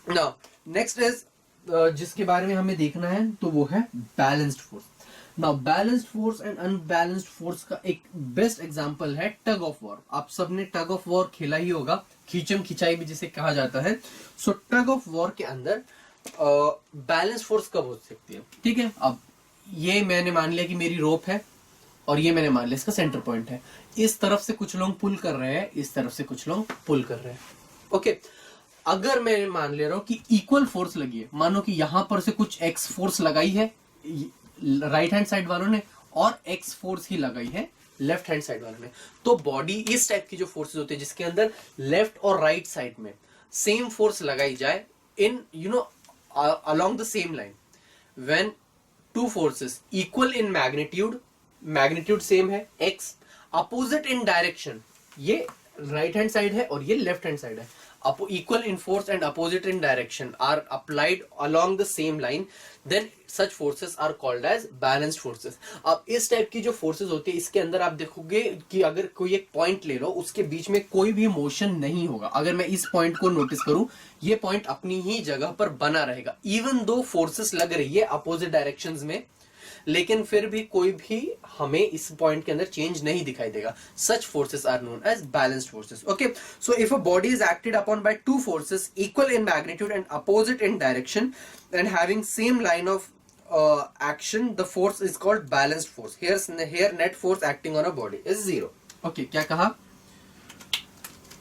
Now next is जिसके बारे में हमें देखना है तो वो है balanced force. Now balanced force and unbalanced force का एक बेस्ट एग्जांपल है टग ऑफ वॉर। आप सबने टग ऑफ वॉर खेला ही होगा, खींचम खिंचाई भी जिसे कहा जाता है। सो टग ऑफ वॉर के अंदर बैलेंस फोर्स कब हो सकती है? ठीक है, अब ये मैंने मान लिया कि मेरी रोप है और ये मैंने मान लिया इसका सेंटर पॉइंट है। इस तरफ से कुछ लोग पुल कर रहे हैं, इस तरफ से कुछ लोग पुल कर रहे हैं। ओके, अगर मैं मान ले रहा हूं कि इक्वल फोर्स लगी है, मानो कि यहां पर से कुछ एक्स फोर्स लगाई है राइट हैंड साइड वालों ने और एक्स फोर्स ही लगाई है लेफ्ट हैंड साइड वालों ने, तो बॉडी इस टाइप की जो फोर्सेस होती है जिसके अंदर लेफ्ट और राइट साइड में सेम फोर्स लगाई जाए इन along the same line, when two forces equal in magnitude same है x, opposite in direction, ये right hand side है और ये left hand side है, equal in force and opposite in direction are applied along the same line, then such forces are called as balanced forces. अब इस type की जो forces होती है इसके अंदर आप देखोगे कि अगर कोई एक पॉइंट ले लो उसके बीच में कोई भी मोशन नहीं होगा। अगर मैं इस पॉइंट को नोटिस करूं, ये पॉइंट अपनी ही जगह पर बना रहेगा इवन दो फोर्सेस लग रही है अपोजिट डायरेक्शंस में, लेकिन फिर भी कोई भी हमें इस पॉइंट के अंदर चेंज नहीं दिखाई देगा। Such forces are known as balanced forces. Okay, so if a body is acted upon by two forces equal in magnitude and opposite in direction and having same line of action, the force is called balanced force. Here net force acting on a body is 0. Okay, क्या कहा?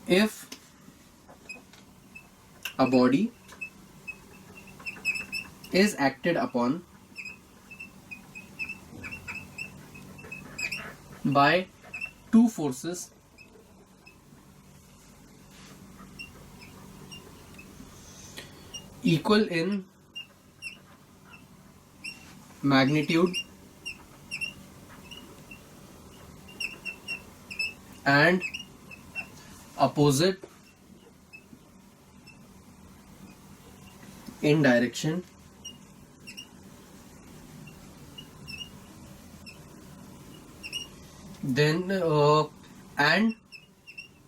If a body is acted upon by two forces equal in magnitude and opposite in direction, then and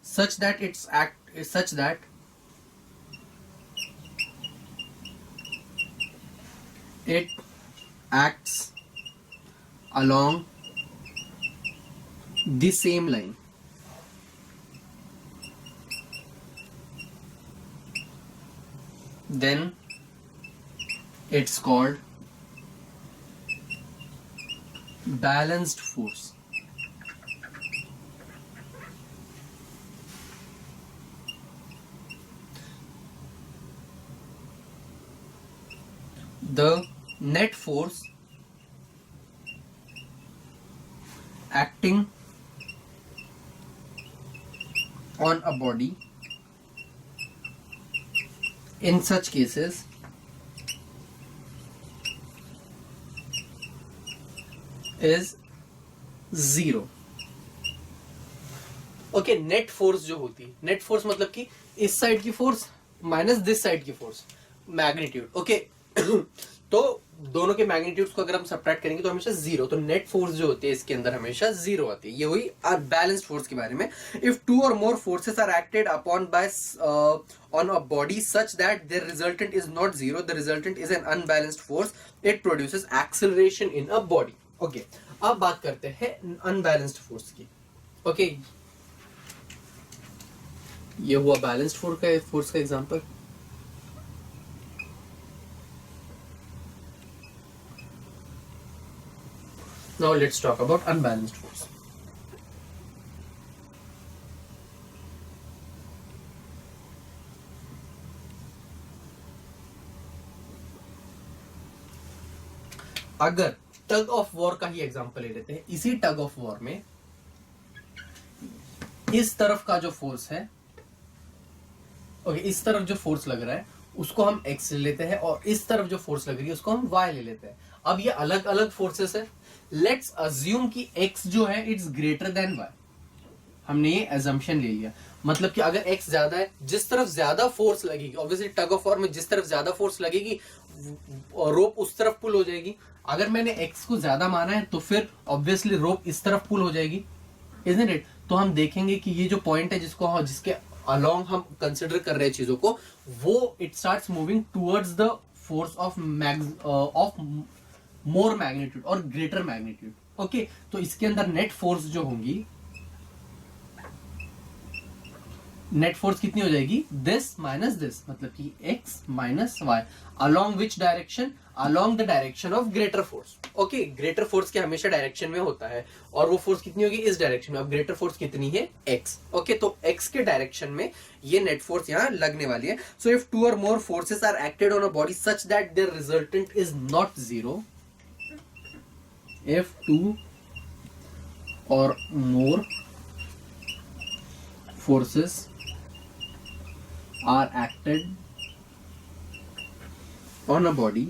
such that it acts along the same line, then it's called balanced force. The net force acting on a body in such cases is 0. Okay, net force जो होती है, net force मतलब कि इस side की force minus this side की force, magnitude. Okay, तो दोनों के मैग्नीट्यूड्स को अगर हम सब्ट्रैक्ट करेंगे तो हमेशा 0, तो नेट फोर्स जो होती है इसके अंदर हमेशा 0 आती है। ये हुई बैलेंस्ड फोर्स के बारे में। If two or more forces are acted upon by on a body such that their resultant is not 0, the resultant is an unbalanced force, it produces acceleration in a body. Okay, अब बात करते हैं unbalanced force की। Okay, ये हुआ balanced force का example. Now let's talk about unbalanced force. अगर tug of war का ही एग्जांपल ले लेते हैं, इसी टग ऑफ वॉर में इस तरफ का जो फोर्स है, ओके, इस तरफ जो फोर्स लग रहा है उसको हम x ले लेते हैं और इस तरफ जो फोर्स लग रही है उसको हम y ले लेते हैं। अब ये अलग अलग फोर्सेस है। लेट्स अज्यूम कि x जो है इट्स ग्रेटर देन y। हमने ये एजम्पशन ले लिया, मतलब कि अगर x ज्यादा है, जिस तरफ ज्यादा फोर्स लगेगी, ऑब्वियसली टग ऑफ वॉर में जिस तरफ ज्यादा फोर्स लगेगी रोप उस तरफ पुल हो जाएगी। अगर मैंने x को ज्यादा माना है तो फिर ऑब्वियसली रोप इस तरफ पुल हो जाएगी, इजंट इट? तो हम देखेंगे कि ये जो पॉइंट है जिसके अलोंग हम कंसिडर कर रहे हैं चीजों को, वो it starts moving towards the force of more magnitude और ग्रेटर मैग्नीट्यूड। ओके, तो इसके अंदर नेट फोर्स जो होंगी, नेट फोर्स कितनी हो जाएगी, दिस माइनस दिस, मतलब कि x minus Y, along which direction, along the direction of greater force. Okay, greater force के हमेशा डायरेक्शन में होता है और वो फोर्स कितनी होगी, इस डायरेक्शन में। अब ग्रेटर फोर्स कितनी है, x। ओके, तो x के डायरेक्शन में ये नेट फोर्स यहाँ लगने वाली है। सो if two or more forces are acted on a body such that their resultant is not zero, if two or more forces are acted on a body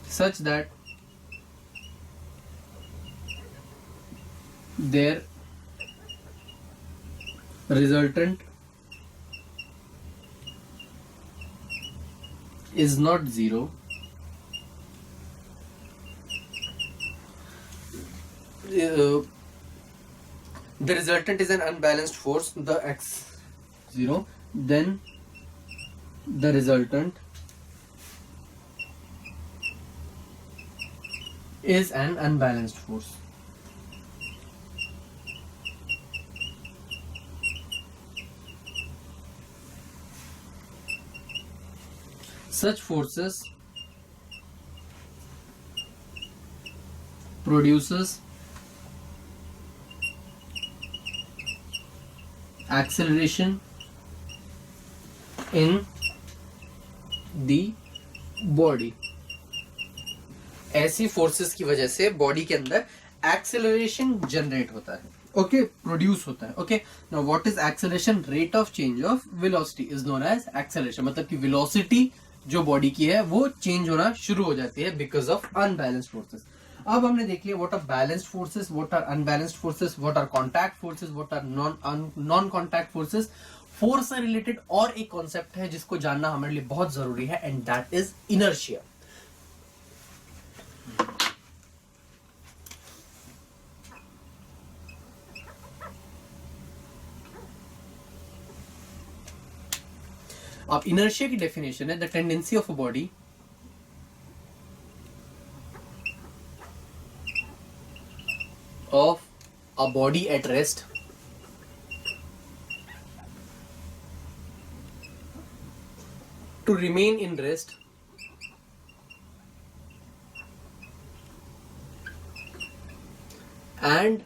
such that their resultant is not zero, the resultant is an unbalanced force, the x zero, then the resultant is an unbalanced force. Such forces produces acceleration in the body। ऐसी forces की वजह से body के अंदर acceleration generate होता है, okay, produce होता है। Okay, now what is acceleration, rate of change of velocity is known as acceleration, मतलब कि वेलोसिटी जो बॉडी की है वो चेंज होना शुरू हो जाती है बिकॉज ऑफ अनबैलेंस्ड फोर्सेस। अब हमने देख लिया what are balanced forces, what are unbalanced forces, what are contact forces, what are non contact forces. Force से रिलेटेड और एक कॉन्सेप्ट है जिसको जानना हमारे लिए बहुत जरूरी है, एंड दैट इज इनर्शिया। अब इनर्शिया की डेफिनेशन है the tendency of a body at rest to remain in rest and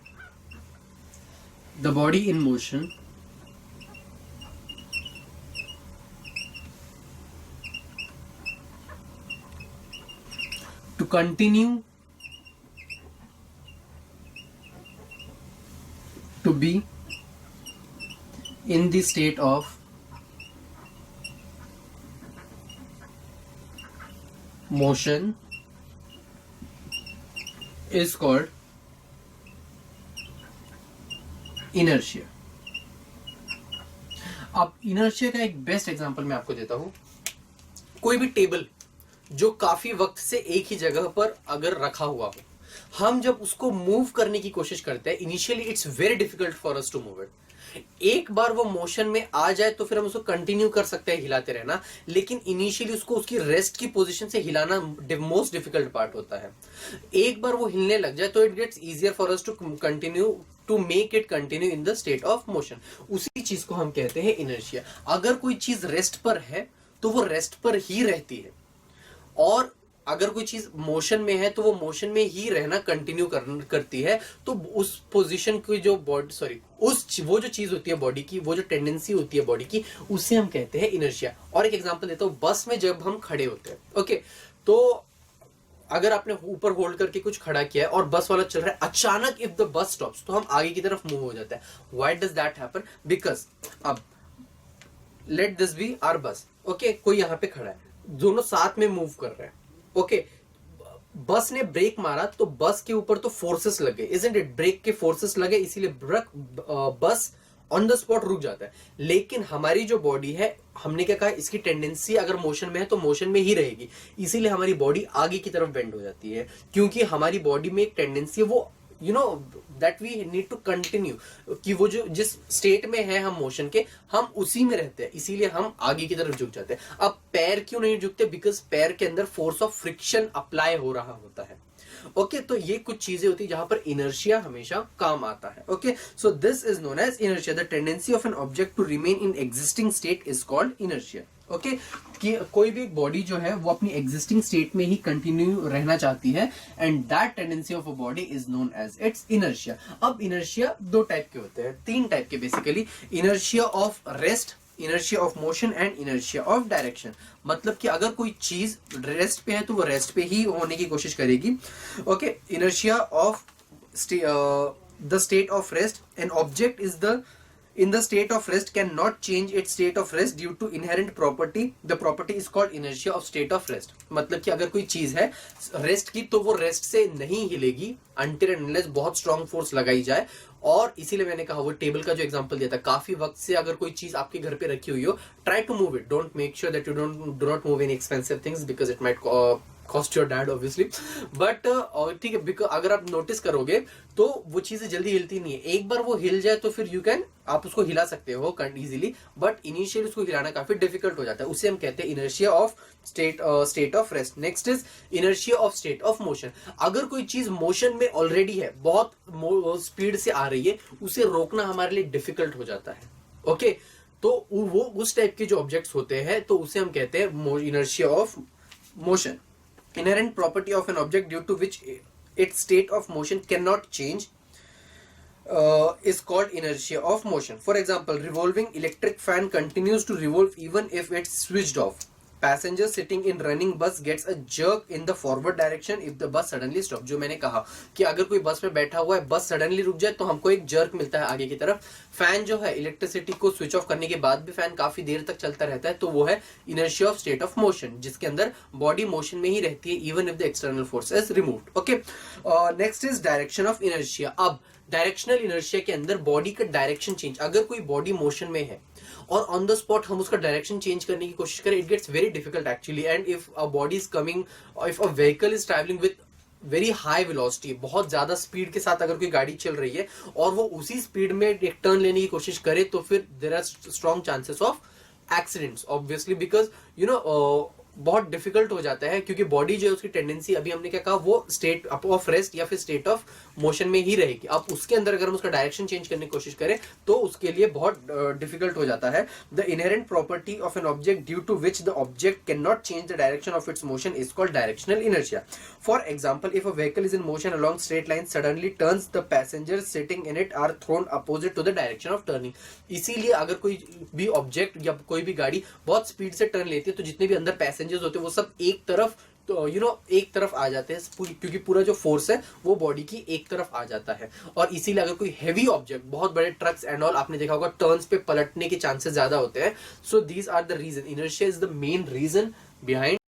the body in motion to continue to be in the state of motion is called inertia। अब inertia का एक best example मैं आपको देता हूं। कोई भी table जो काफी वक्त से एक ही जगह पर अगर रखा हुआ हो, हम जब उसको मूव करने की कोशिश करते हैं, initially it's very difficult for us to move it. एक बार वो मोशन में आ जाए तो फिर हम उसको कंटिन्यू कर सकते हैं हिलाते रहना, लेकिन इनिशियली उसको उसकी रेस्ट की पोजीशन से हिलाना मोस्ट डिफिकल्ट पार्ट होता है। एक बार वो हिलने लग जाए तो it gets easier for us to continue to make it continue in the state of motion. उसी चीज को हम कहते हैं इनर्शिया। अगर कोई चीज रेस्ट पर है तो वो रेस्ट पर ही रहती है, और अगर कोई चीज मोशन में है तो वो मोशन में ही रहना कंटिन्यू करती है। तो उस पोजीशन की जो बॉडी वो जो चीज होती है बॉडी की, वो जो टेंडेंसी होती है बॉडी की, उसे हम कहते हैं इनर्शिया। और एक एग्जांपल देता हूं, बस में जब हम खड़े होते हैं, ओके, तो अगर आपने ऊपर होल्ड करके कुछ खड़ा किया है और बस वाला चल रहा है, अचानक इफ द बस स्टॉप्स तो हम आगे की तरफ मूव हो जाते हैं। Why does that happen? Because अब लेट दिस बी आवर बस, ओके, कोई यहाँ पे खड़ा है, दोनों साथ में मूव कर रहे हैं, ओके, बस ने ब्रेक मारा तो बस के ऊपर तो फोर्सेस लगे, इजंट इट, ब्रेक के फोर्सेस लगे, इसीलिए बस ऑन द स्पॉट रुक जाता है। लेकिन हमारी जो बॉडी है, हमने क्या कहा, इसकी टेंडेंसी अगर मोशन में है तो मोशन में ही रहेगी, इसीलिए हमारी बॉडी आगे की तरफ बेंड हो जाती है, क्योंकि हमारी बॉडी में एक टेंडेंसी है वो you know that we need to continue, कि वो जो जिस स्टेट में है हम मोशन के, हम उसी में रहते हैं, इसीलिए हम आगे की तरफ झुक जाते हैं। अब पैर क्यों नहीं झुकते? बिकॉज पैर के अंदर फोर्स ऑफ फ्रिक्शन अप्लाई हो रहा होता है। ओके तो ये कुछ चीजें होती है जहां पर इनर्शिया हमेशा काम आता है। Okay so this is known as inertia. The tendency of an object to remain in existing state is called inertia. Okay कि कोई भी बॉडी जो है वो अपनी एग्जिस्टिंग स्टेट में ही कंटिन्यू रहना चाहती है, and that tendency of a body is known as its inertia. अब इनर्शिया दो टाइप के होते हैं, तीन टाइप के basically, inertia of rest, inertia of motion and inertia of direction. मतलब कि अगर कोई चीज रेस्ट पे है तो वो रेस्ट पे ही होने की कोशिश करेगी। Okay inertia of the state of rest, an object is the in the state of rest cannot change its state of rest due to inherent property, the property is called inertia of state of rest। मतलब कि अगर कोई चीज है rest की तो वो rest से नहीं हिलेगी until and unless बहुत स्ट्रॉन्ग फोर्स लगाई जाए। और इसीलिए मैंने कहा वो टेबल का जो एग्जांपल दिया था, काफी वक्त से अगर कोई चीज आपके घर पे रखी हुई हो, try to move it, don't make sure that you do not move any expensive things because it might cost your dad obviously, but ठीक है, बिकॉज अगर आप नोटिस करोगे तो वो चीजें जल्दी हिलती नहीं है। एक बार वो हिल जाए तो फिर यू कैन, आप उसको हिला सकते हो इजीली, बट इनिशियली उसको हिलाना काफी डिफिकल्ट हो जाता है। उसे हम कहते हैं inertia of state of rest. Next is inertia of state of motion. अगर कोई चीज मोशन में ऑलरेडी है, बहुत स्पीड से आ रही है, उसे रोकना हमारे लिए डिफिकल्ट हो जाता है। ओके तो वो उस टाइप के जो ऑब्जेक्ट्स होते हैं तो उसे हम कहते हैं inertia of motion. Inherent property of an object due to which its state of motion cannot change is called inertia of motion. For example, revolving electric fan continues to revolve even if it's switched off. Passenger sitting in running bus gets a jerk in the forward direction if the bus suddenly stops। जो मैंने कहा कि अगर कोई बस में बैठा हुआ है, बस सडनली रुक जाए तो हमको एक जर्क मिलता है आगे की तरफ। फैन जो है इलेक्ट्रिसिटी को स्विच ऑफ करने के बाद भी फैन काफी देर तक चलता रहता है, तो वो है inertia of state of motion, जिसके अंदर बॉडी मोशन में ही रहती है even if the external force is removed. Okay next is direction of inertia. अब डायरेक्शनल इनर्शिया के अंदर बॉडी का डायरेक्शन चेंज, अगर कोई बॉडी मोशन में है और ऑन द स्पॉट हम उसका डायरेक्शन चेंज करने की कोशिश करें, it gets very difficult actually. And if a body is coming, if a vehicle is travelling with very high velocity, बहुत ज्यादा स्पीड के साथ अगर कोई गाड़ी चल रही है और वो उसी स्पीड में एक टर्न लेने की कोशिश करे, तो फिर there are strong chances of accidents obviously, because you know बहुत डिफिकल्ट हो जाता है, क्योंकि बॉडी जो है उसकी टेंडेंसी, अभी हमने क्या कहा, वो स्टेट ऑफ रेस्ट या फिर स्टेट ऑफ मोशन में ही रहेगी। अब उसके अंदर अगर हम उसका डायरेक्शन चेंज करने की कोशिश करें तो उसके लिए बहुत डिफिकल्ट हो जाता है। The inherent property of an object due to which the object can not change the direction of its motion is called directional inertia. For example, if a vehicle is in motion along straight line, suddenly turns, the passenger sitting in it are thrown opposite to the direction of turning. इसीलिए अगर कोई भी object या कोई भी गाड़ी बहुत speed से टर्न लेती है तो जितने भी अंदर पैसेंजर्स होते हैं वो सब एक तरफ, तो एक तरफ आ जाते हैं, क्योंकि पूरा जो फोर्स है वो बॉडी की एक तरफ आ जाता है। और इसीलिए अगर कोई हेवी ऑब्जेक्ट, बहुत बड़े ट्रक्स एंड ऑल, आपने देखा होगा टर्न्स पे पलटने के चांसेस ज्यादा होते हैं। So these are the reason, inertia is the main reason behind